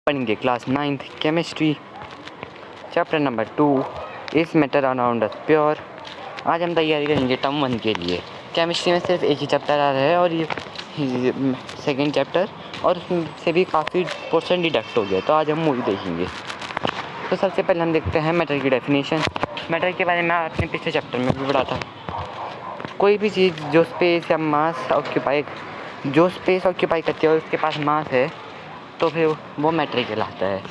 पढ़ेंगे class 9th chemistry chapter number 2 इस matter around us pure. आज हम तैयारी करेंगे टर्म 1 के लिए। केमिस्ट्री में सिर्फ एक ही चैप्टर आ रहा है और ये सेकेंड चैप्टर, और उसमें से भी काफ़ी पोर्शन डिडक्ट हो गया, तो आज हम मूवी देखेंगे। तो सबसे पहले हम देखते हैं मैटर की डेफिनेशन। मैटर के बारे में आपने पिछले चैप्टर में भी पढ़ा था। कोई भी चीज़ जो स्पेस ऑक्यूपाई करती है और उसके पास मास है, तो फिर वो मैटर कहलाता है।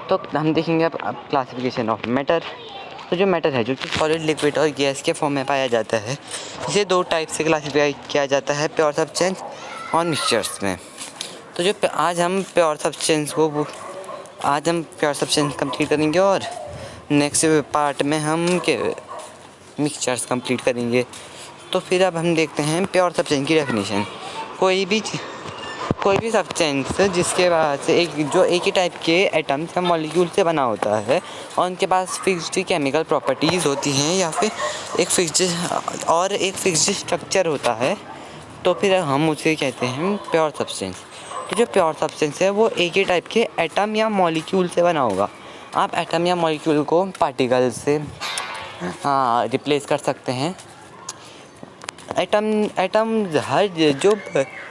तो हम देखेंगे अब क्लासिफिकेशन ऑफ मैटर। तो जो मैटर है, जो कि सॉलिड, लिक्विड और गैस के फॉर्म में पाया जाता है, इसे दो टाइप से क्लासिफाई किया जाता है, प्योर सब्सटेंस और मिक्सचर्स में। तो जो आज हम प्योर सब्सटेंस कंप्लीट करेंगे और नेक्स्ट पार्ट में हम मिक्सचर्स कंप्लीट करेंगे। तो फिर अब हम देखते हैं प्योर सब्सटेंस की डेफिनेशन। कोई भी सब्सटेंस जिसके पास एक ही टाइप के एटम्स या मॉलिक्यूल से बना होता है और उनके पास फिक्स्ड केमिकल प्रॉपर्टीज़ होती हैं, या फिर एक फिक्स्ड स्ट्रक्चर होता है, तो फिर हम उसे कहते हैं प्योर सब्सटेंस। तो जो प्योर सब्सटेंस है वो एक ही टाइप के एटम या मॉलिक्यूल से बना होगा। आप एटम या मॉलिक्यूल को पार्टिकल से रिप्लेस कर सकते हैं। एटम हर जो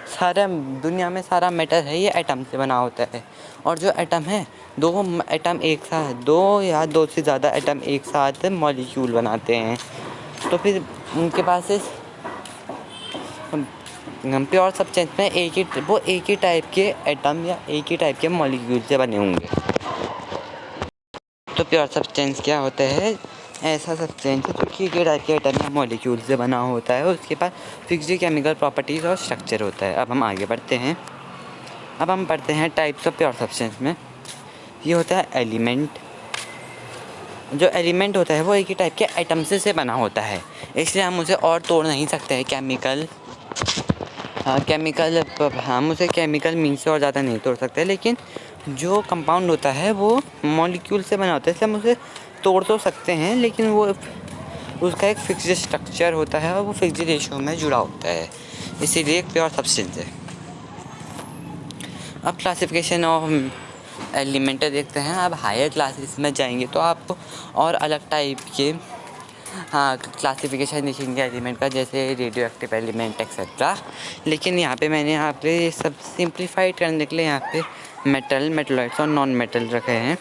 सारा दुनिया में सारा मैटर है, ये एटम से बना होता है। और जो एटम है, दो या दो से ज़्यादा एटम एक साथ मॉलिक्यूल बनाते हैं। तो फिर उनके पास प्योर सब्सटेंस में एक ही टाइप के एटम या एक ही टाइप के मॉलिक्यूल से बने होंगे। तो प्योर सब्सटेंस क्या होता है? ऐसा सब्सटेंस जो कि एक टाइप के एटम या मॉलिक्यूल से बना होता है, उसके पास फिक्स्ड केमिकल प्रॉपर्टीज़ और स्ट्रक्चर होता है। अब हम आगे बढ़ते हैं। अब हम पढ़ते हैं टाइप्स ऑफ प्योर सब्सटेंस में। ये होता है एलिमेंट। जो एलिमेंट होता है वो एक ही टाइप के एटम से बना होता है, इसलिए हम उसे और तोड़ नहीं सकते हैं। हम उसे केमिकल मीन्स से और ज़्यादा नहीं तोड़ सकते, लेकिन जो कंपाउंड होता है वो मॉलिक्यूल से बना होता है, इसलिए हम उसे तोड़ तो सकते हैं, लेकिन वो उसका एक फिक्स्ड स्ट्रक्चर होता है और वो फिक्स्ड रेशियो में जुड़ा होता है, इसीलिए एक प्योर सब्सटेंस है। अब क्लासिफिकेशन ऑफ एलिमेंट देखते हैं। अब हायर क्लासेस में जाएंगे तो आपको और अलग टाइप के क्लासिफिकेशन देखेंगे एलिमेंट का, जैसे रेडियो एक्टिव एलिमेंट एक्सेट्रा। लेकिन यहाँ पे मैंने यहाँ पे ये सब सिंप्लीफाइड करने के लिए यहाँ पे मेटलॉइड्स और नॉन मेटल रखे हैं,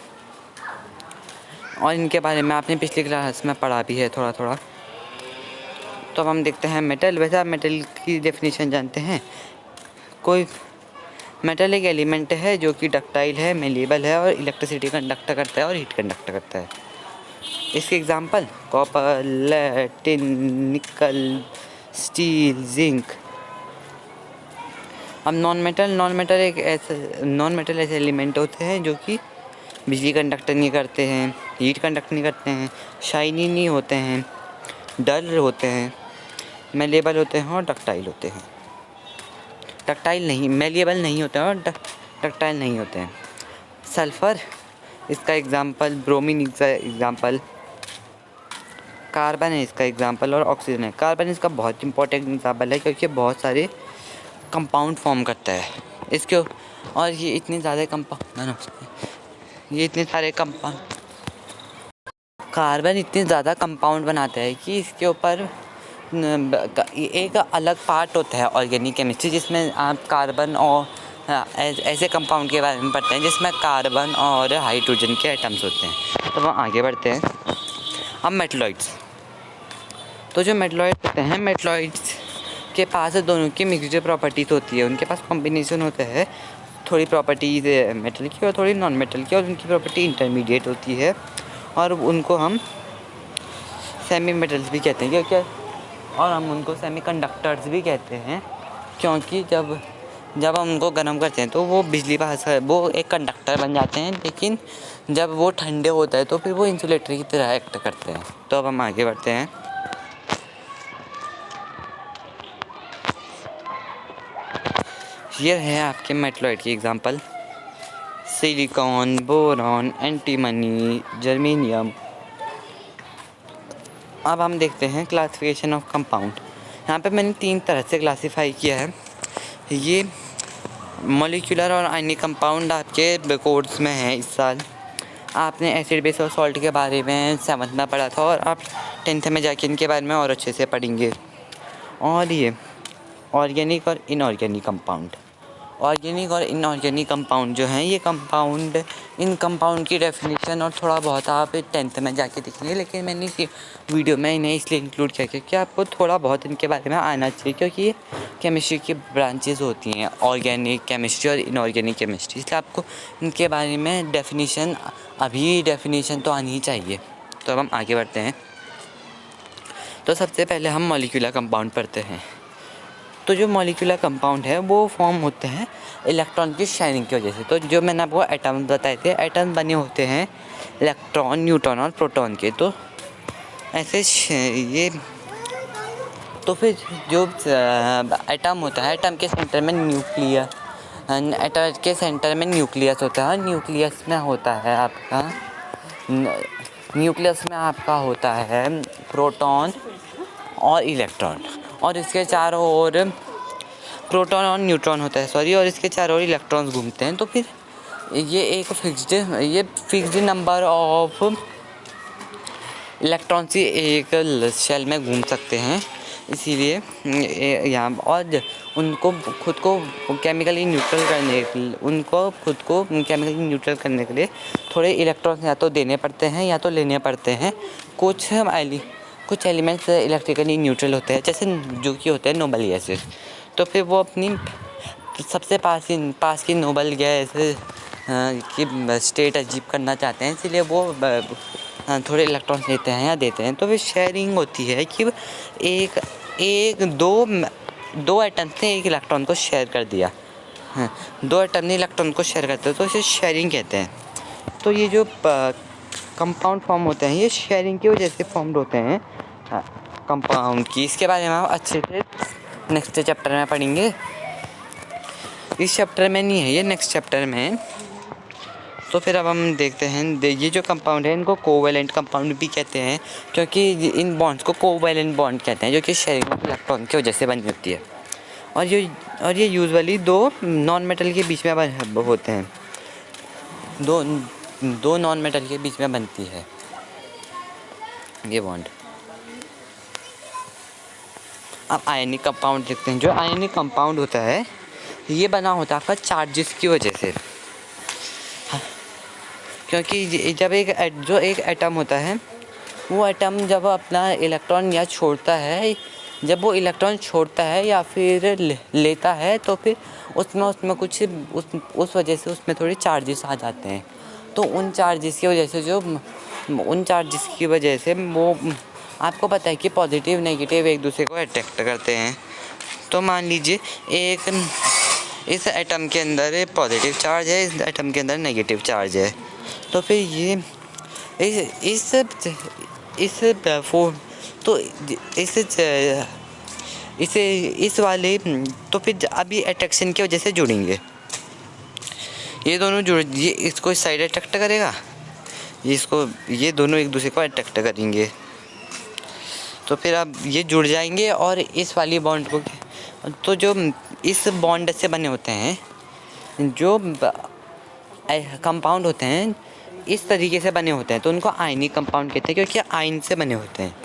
और इनके बारे में आपने पिछली क्लास में पढ़ा भी है थोड़ा थोड़ा। तो अब हम देखते हैं मेटल। वैसे आप मेटल की डेफिनेशन जानते हैं। कोई मेटल एक एलिमेंट है जो कि डक्टाइल है, मेलेबल है और इलेक्ट्रिसिटी कंडक्ट करता है और हीट कंडक्ट करता है। इसके एग्जांपल कॉपर, लेड, टिन, निकल, स्टील, जिंक। अब नॉन मेटल ऐसे एलिमेंट होते हैं जो कि बिजली कंडक्ट नहीं करते हैं, हीट कंडक्ट नहीं करते हैं, शाइनी नहीं होते हैं, डल होते हैं, मेलेबल होते हैं और डक्टाइल होते हैं। मेलेबल नहीं होते हैं और डक्टाइल नहीं होते हैं। सल्फ़र इसका एग्जांपल, ब्रोमीन इसका एग्जांपल, कार्बन है इसका एग्जांपल, और ऑक्सीजन है। कार्बन इसका बहुत इंपॉर्टेंट एग्जांपल है, क्योंकि बहुत सारे कंपाउंड फॉर्म करता है इसके, और ये इतने कार्बन इतने ज़्यादा कंपाउंड बनाता है कि इसके ऊपर एक अलग पार्ट होता है ऑर्गेनिक केमिस्ट्री, जिसमें आप कार्बन और ऐसे कंपाउंड के बारे में पढ़ते हैं जिसमें कार्बन और हाइड्रोजन के एटम्स होते हैं। तो हम आगे बढ़ते हैं। अब मेटलॉइड्स। तो जो मेटलॉइड्स होते हैं, मेटलॉइड्स के पास दोनों की मिक्सड प्रॉपर्टीज़ होती है। उनके पास कॉम्बिनेशन होता है, थोड़ी प्रॉपर्टीज़ मेटल की और थोड़ी नॉन मेटल की, और उनकी प्रॉपर्टी इंटरमीडिएट होती है, और उनको हम सेमी मेटल्स भी कहते हैं, और हम उनको सेमी कंडक्टर्स भी कहते हैं, क्योंकि जब हम उनको गर्म करते हैं तो वो वो एक कंडक्टर बन जाते हैं, लेकिन जब वो ठंडे होता है तो फिर वो इंसुलेटर की तरह एक्ट करते हैं। तो अब हम आगे बढ़ते हैं। ये है आपके मेटलॉइड की example: silicon, boron, antimony, germanium. अब हम देखते हैं क्लासिफिकेशन ऑफ कंपाउंड। यहाँ पे मैंने 3 तरह से क्लासीफाई किया है। ये मॉलिक्यूलर और आयनिक कंपाउंड आपके कोर्स में हैं इस साल। आपने एसिड बेस और सॉल्ट के बारे में 7th में पढ़ा था और आप 10th में जाके इनके बारे में और अच्छे से पढ़ेंगे। और ये ऑर्गेनिक और इनऑर्गेनिक कंपाउंड, ऑर्गेनिक और इनऑर्गेनिक कंपाउंड जो हैं ये कंपाउंड, इन कंपाउंड की डेफिनेशन और थोड़ा बहुत आप 10th में जाके देखेंगे, लेकिन मैंने इस वीडियो में इन्हें इसलिए इंक्लूड किया क्योंकि आपको थोड़ा बहुत इनके बारे में आना चाहिए, क्योंकि ये केमिस्ट्री की ब्रांचेस होती हैं, ऑर्गेनिक केमिस्ट्री और इनऑर्गेनिक केमिस्ट्री, इसलिए आपको इनके बारे में डेफिनेशन तो आनी ही चाहिए। तो अब हम आगे बढ़ते हैं। तो सबसे पहले हम मॉलिक्यूलर कंपाउंड पढ़ते हैं। तो जो मॉलिक्यूलर कंपाउंड है वो फॉर्म होते हैं इलेक्ट्रॉन की शेयरिंग की वजह से। तो जो मैंने आपको एटम्स बताए थे, एटम बने होते हैं इलेक्ट्रॉन, न्यूट्रॉन और प्रोटॉन के। तो ऐसे ये तो फिर जो एटम होता है, एटम के सेंटर में न्यूक्लियस होता है। न्यूक्लियस में आपका होता है प्रोटॉन और इलेक्ट्रॉन, और इसके चारों ओर प्रोटॉन और न्यूट्रॉन होता है और इसके चारों ओर इलेक्ट्रॉन्स घूमते हैं। तो फिर ये एक फिक्स्ड नंबर ऑफ इलेक्ट्रॉन्स ही एक शेल में घूम सकते हैं, इसीलिए यहाँ और उनको खुद को केमिकली न्यूट्रल करने के लिए थोड़े इलेक्ट्रॉन्स या तो देने पड़ते हैं या तो लेने पड़ते हैं। कुछ एलिमेंट्स इलेक्ट्रिकली न्यूट्रल होते हैं, जैसे जो कि होते हैं नोबल गैसेस। तो फिर वो अपनी सबसे पास की नोबल गैस की स्टेट अचीव करना चाहते हैं, इसीलिए वो थोड़े इलेक्ट्रॉन्स लेते हैं या देते हैं। तो फिर शेयरिंग होती है कि दो एटम ने एक इलेक्ट्रॉन को शेयर कर दिया, दो एटम ने इलेक्ट्रॉन को शेयर करते हैं, तो इसे शेयरिंग कहते हैं। तो ये जो कंपाउंड फॉर्म होते हैं ये शेयरिंग की वजह से फॉर्म्ड होते हैं कंपाउंड की। इसके बारे में हम अच्छे से नेक्स्ट चैप्टर में पढ़ेंगे। इस चैप्टर में नहीं है, ये नेक्स्ट चैप्टर में है। तो फिर अब हम देखते हैं, ये जो कंपाउंड है इनको कोवैलेंट कंपाउंड भी कहते हैं, क्योंकि इन बॉन्ड्स को कोवैलेंट बॉन्ड कहते हैं, जो कि शेयरिंग ऑफ इलेक्ट्रॉन की वजह से बनी होती है। और ये यूजुअली दो नॉन मेटल के बीच में होते हैं, दो नॉन मेटल के बीच में बनती है ये बॉन्ड। अब आयनिक कंपाउंड देखते हैं। जो आयनिक कंपाउंड होता है ये बना होता है आपका चार्जेस की वजह से, क्योंकि जब एक एटम होता है, वो एटम जब अपना इलेक्ट्रॉन जब वो इलेक्ट्रॉन छोड़ता है या फिर लेता है, तो फिर उसमें कुछ उस वजह से उसमें थोड़ी चार्जेस आ जाते हैं। तो उन चार्जेस की वजह से वो आपको पता है कि पॉजिटिव नेगेटिव एक दूसरे को अट्रैक्ट करते हैं। तो मान लीजिए इस एटम के अंदर पॉजिटिव चार्ज है, इस एटम के अंदर नेगेटिव चार्ज है। तो फिर ये तो फिर अभी अट्रैक्शन की वजह से जुड़ेंगे, ये इसको इस साइड अट्रैक्ट करेगा, ये दोनों एक दूसरे को अट्रैक्ट करेंगे। तो फिर अब ये जुड़ जाएंगे और इस वाली बॉन्ड को, तो जो इस बॉन्ड से बने होते हैं जो कंपाउंड होते हैं, इस तरीके से बने होते हैं, तो उनको आयनिक कंपाउंड कहते हैं, क्योंकि आयन से बने होते हैं।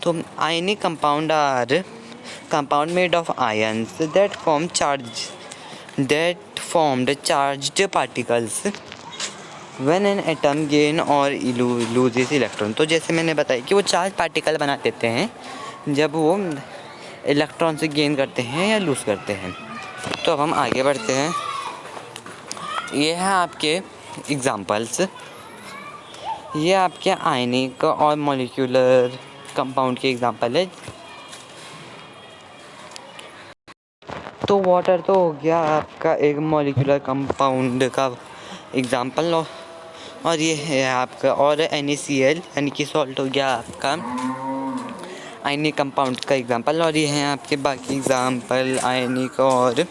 तो ionic compound are compound made of ions that formed charged particles when an atom gain or loses electron। तो जैसे मैंने बताया कि वो चार्ज पार्टिकल बना देते हैं जब वो इलेक्ट्रॉन से गेन करते हैं या लूज़ करते हैं। तो अब हम आगे बढ़ते हैं। ये है आपके एग्जांपल्स, ये आपके आयनिक और मॉलिक्यूलर कंपाउंड के एग्जांपल है। तो वाटर तो हो गया आपका एक मॉलिक्यूलर कंपाउंड का एग्जांपल, और ये है आपका, और NaCl यानी कि सॉल्ट हो गया आपका आयनिक कंपाउंड का एग्जांपल। और ये हैं आपके बाकी एग्जांपल आयनिक और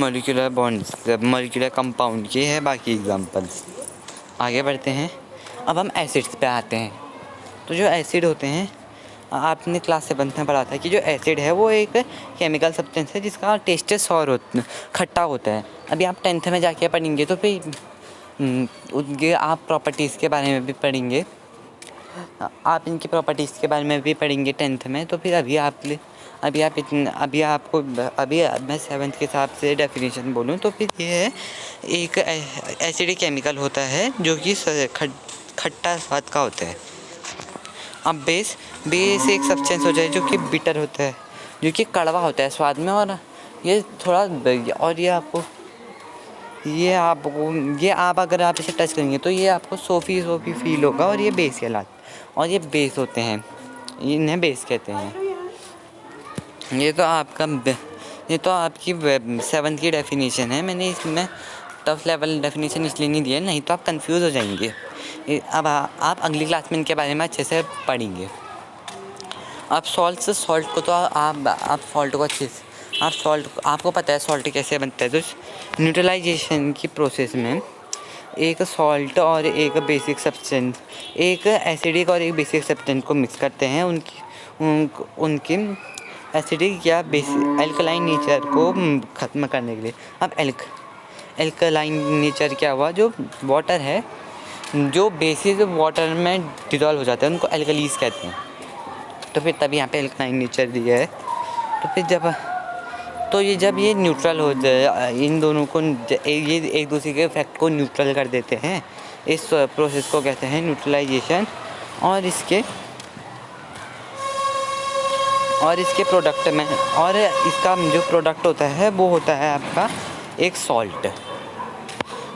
मॉलिक्यूलर कंपाउंड के हैं बाकी एग्जांपल्स। आगे बढ़ते हैं। अब हम एसिड्स पे आते हैं। तो जो एसिड होते हैं आपने क्लास 7th में पढ़ा था कि जो एसिड है वो एक केमिकल सब्सटेंस है जिसका टेस्ट खट्टा होता है। अभी आप 10th में जाके पढ़ेंगे तो फिर उनके आप प्रॉपर्टीज़ के बारे में भी पढ़ेंगे, आप इनकी प्रॉपर्टीज़ के बारे में भी पढ़ेंगे 10th में। तो फिर अभी मैं 7th के हिसाब से डेफिनेशन बोलूँ तो फिर ये है, एक एसिडिक केमिकल होता है जो कि खट्टा स्वाद का होता है। अब बेस एक सब्सटेंस होता है जो कि बिटर होता है, जो कि कड़वा होता है स्वाद में, और ये थोड़ा और ये आप अगर आप इसे टच करेंगे तो ये आपको सोफ़ी फील होगा, और ये बेस कहलाता, और ये बेस होते हैं, इन्हें बेस कहते हैं। ये तो आपकी 7th की डेफिनेशन है। मैंने इसमें टफ लेवल डेफिनेशन इसलिए नहीं दिया, नहीं तो आप कंफ्यूज हो जाएंगे। अब आप अगली क्लास में इनके बारे में अच्छे से पढ़ेंगे। आप सॉल्ट को तो आप सॉल्ट को अच्छे से आपको पता है सॉल्ट कैसे बनता है। तो न्यूट्रलाइजेशन की प्रोसेस में एक सॉल्ट और एक बेसिक सब्सटेंस, एक एसिडिक और एक बेसिक सब्सटेंस को मिक्स करते हैं उनकी एसिडिक या बेसिक अल्कलाइन नेचर को ख़त्म करने के लिए। अब अल्कलाइन नेचर क्या हुआ, जो वाटर है जो बेसिस वाटर में डिज़ोल्व हो जाता है उनको अल्कलीज कहते हैं। तो फिर तभी यहाँ पे अल्कलाइन नेचर दिया है। तो फिर जब ये न्यूट्रल हो जाए, इन दोनों को ये एक दूसरे के इफेक्ट को न्यूट्रल कर देते हैं, इस प्रोसेस को कहते हैं न्यूट्रलाइजेशन। और इसके प्रोडक्ट में, और इसका जो प्रोडक्ट होता है वो होता है आपका एक सॉल्ट।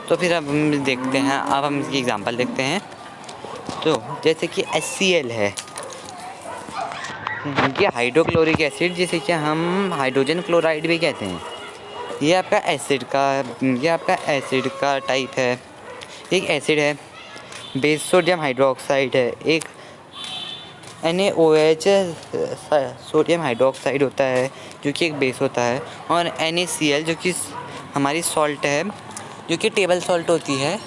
तो फिर अब हम देखते हैं, अब हम इसकी एग्जांपल देखते हैं। तो जैसे कि HCl है, ये हाइड्रोक्लोरिक एसिड, जिसे कि हम हाइड्रोजन क्लोराइड भी कहते हैं। ये आपका एसिड का टाइप है। एक एसिड है, बेस सोडियम हाइड्रोक्साइड है, एक NaOH सोडियम हाइड्रोक्साइड होता है जो कि एक बेस होता है, और NaCl जो कि हमारी सॉल्ट है, जो कि टेबल सॉल्ट होती है।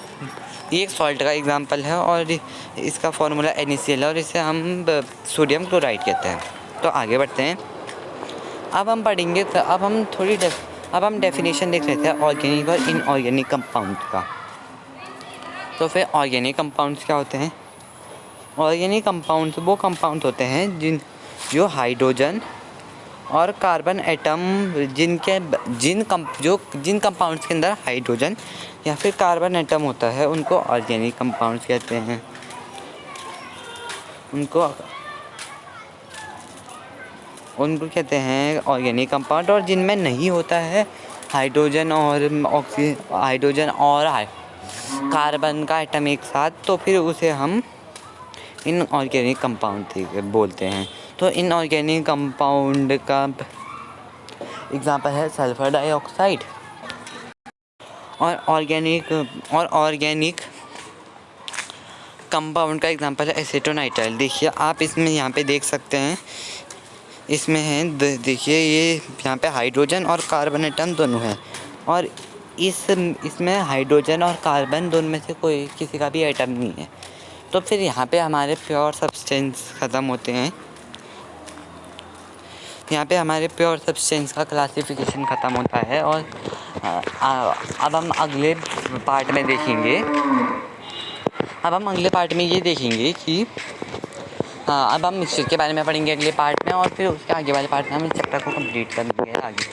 ये एक सॉल्ट का एग्जांपल है, और इसका फॉर्मूला NaCl है, और इसे हम सोडियम क्लोराइड कहते हैं। तो आगे बढ़ते हैं। अब हम पढ़ेंगे, अब हम डेफिनेशन देख लेते हैं ऑर्गेनिक और इनऑर्गेनिक कंपाउंड का। तो फिर ऑर्गेनिक कंपाउंड्स क्या होते हैं? ऑर्गेनिक कंपाउंड्स वो कंपाउंड होते हैं जो हाइड्रोजन और कार्बन एटम जिन कंपाउंड्स के अंदर हाइड्रोजन या फिर कार्बन एटम होता है उनको ऑर्गेनिक कंपाउंड्स कहते हैं। उनको कहते हैं ऑर्गेनिक कंपाउंड। और जिनमें नहीं होता है हाइड्रोजन और कार्बन का एटम एक साथ, तो फिर उसे हम इनऑर्गेनिक कंपाउंड बोलते हैं। तो इनऑर्गेनिक कंपाउंड का एग्जांपल है सल्फर डाइऑक्साइड। और ऑर्गेनिक कंपाउंड का एग्जांपल है एसीटोनाइट्राइल। देखिए आप इसमें यहाँ पे देख सकते हैं, इसमें है, देखिए ये यहाँ पे हाइड्रोजन और कार्बन एटम दोनों हैं, और इसमें हाइड्रोजन और कार्बन दोनों में से कोई किसी का भी एटम नहीं है। तो फिर यहाँ पे हमारे प्योर सब्सटेंस ख़त्म होते हैं। यहाँ पे हमारे प्योर सब्सटेंस का क्लासिफिकेशन ख़त्म होता है। और अब हम अगले पार्ट में ये देखेंगे कि अब हम मिक्सचर के बारे में पढ़ेंगे अगले पार्ट में, और फिर उसके आगे वाले पार्ट में हम इस चैप्टर को कंप्लीट करेंगे आगे।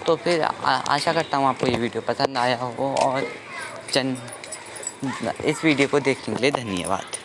तो फिर आशा करता हूँ आपको ये वीडियो पसंद आया हो, और इस वीडियो को देखने के लिए धन्यवाद।